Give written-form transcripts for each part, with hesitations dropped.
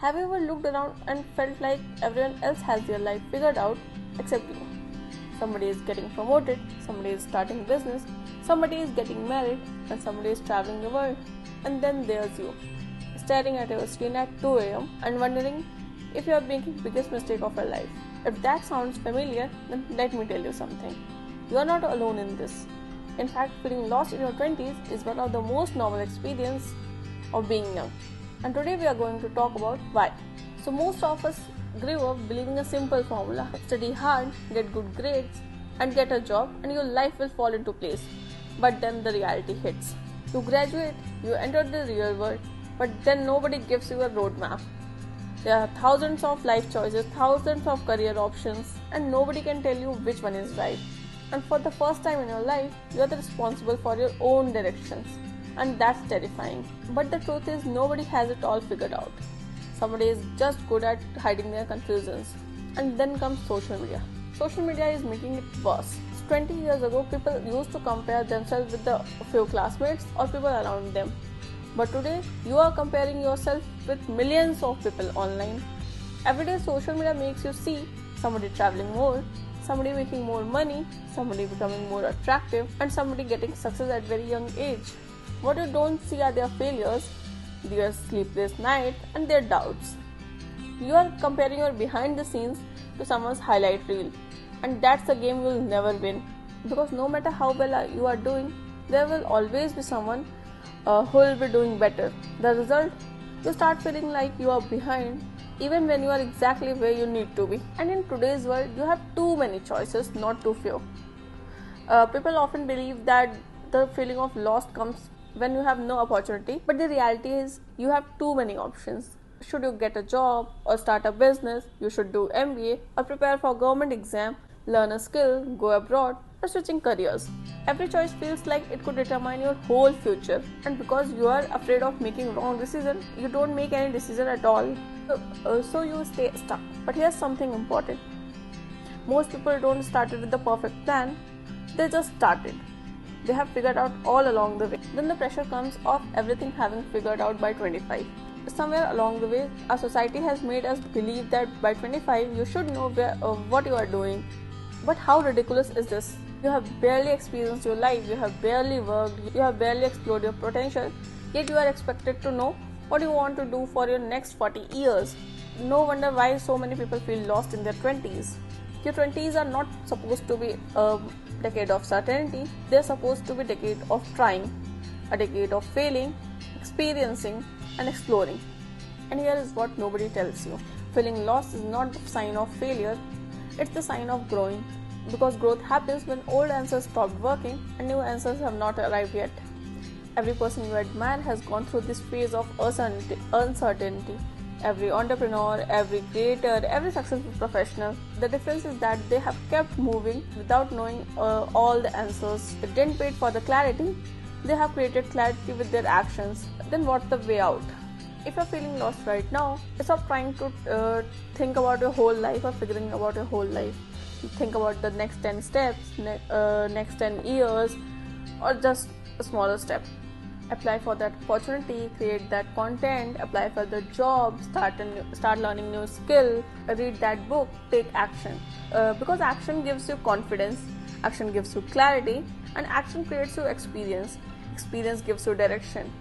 Have you ever looked around and felt like everyone else has their life figured out except you? Somebody is getting promoted, somebody is starting business, somebody is getting married, and somebody is traveling the world. And then there's you, staring at your screen at 2 a.m. and wondering if you are making the biggest mistake of your life. If that sounds familiar, then let me tell you something. You are not alone in this. In fact, feeling lost in your 20s is one of the most normal experiences of being young. And today we are going to talk about why. So most of us grew up believing a simple formula: study hard, get good grades, and get a job, and your life will fall into place. But then the reality hits. You graduate, you enter the real world, but then nobody gives you a roadmap. There are thousands of life choices, thousands of career options, and nobody can tell you which one is right. And for the first time in your life, you are responsible for your own directions. And that's terrifying. But the truth is, nobody has it all figured out. Somebody is just good at hiding their confusions. And then comes social media. Social media is making it worse. 20 years ago, people used to compare themselves with a few classmates or people around them. But today, you are comparing yourself with millions of people online. Every day, social media makes you see somebody traveling more, somebody making more money, somebody becoming more attractive, and somebody getting success at very young age. What you don't see are their failures, their sleepless nights, and their doubts. You are comparing your behind the scenes to someone's highlight reel, and that's a game you'll never win. Because no matter how well you are doing, there will always be someone who will be doing better. The result? You start feeling like you are behind, even when you are exactly where you need to be. And in today's world, you have too many choices, not too few. People often believe that the feeling of lost comes when you have no opportunity, but the reality is you have too many options. Should you get a job or start a business, you should do MBA or prepare for a government exam, learn a skill, go abroad, or switching careers. Every choice feels like it could determine your whole future, and because you are afraid of making wrong decision, you don't make any decision at all. So you stay stuck. But here's something important. Most people don't start with the perfect plan, they just started. They have figured out all along the way. Then the pressure comes of everything having figured out by 25. Somewhere along the way, our society has made us believe that by 25 you should know what you are doing. But how ridiculous is this? You have barely experienced your life, you have barely worked, you have barely explored your potential, yet you are expected to know what you want to do for your next 40 years. No wonder why so many people feel lost in their 20s. Your 20s are not supposed to be a decade of certainty, they're supposed to be a decade of trying, a decade of failing, experiencing, and exploring. And here is what nobody tells you. Feeling lost is not the sign of failure, it's the sign of growing. Because growth happens when old answers stop working and new answers have not arrived yet. Every person you admire has gone through this phase of uncertainty. Every entrepreneur, every creator, every successful professional. The difference is that they have kept moving without knowing all the answers. They didn't wait for the clarity, they have created clarity with their actions. Then what's the way out? If you're feeling lost right now, stop trying to think about your whole life or figuring about your whole life. Think about the next 10 steps, next 10 years, or just a smaller step. Apply for that opportunity, create that content, apply for the job, start learning new skill, read that book, take action. Because action gives you confidence, action gives you clarity, and action creates you experience. Experience gives you direction.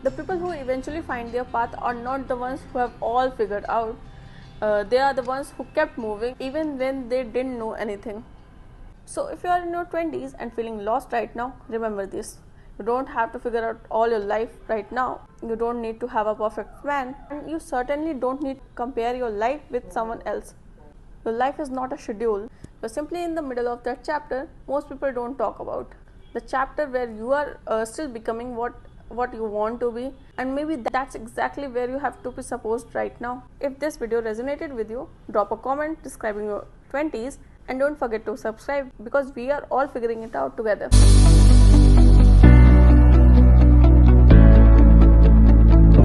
The people who eventually find their path are not the ones who have all figured out. They are the ones who kept moving even when they didn't know anything. So if you are in your 20s and feeling lost right now, remember this. You don't have to figure out all your life right now. You don't need to have a perfect plan, and you certainly don't need to compare your life with someone else. Your life is not a schedule. You're simply in the middle of that chapter most people don't talk about. The chapter where you are still becoming what you want to be, and maybe that's exactly where you have to be supposed right now. If this video resonated with you, drop a comment describing your 20s, and don't forget to subscribe because we are all figuring it out together.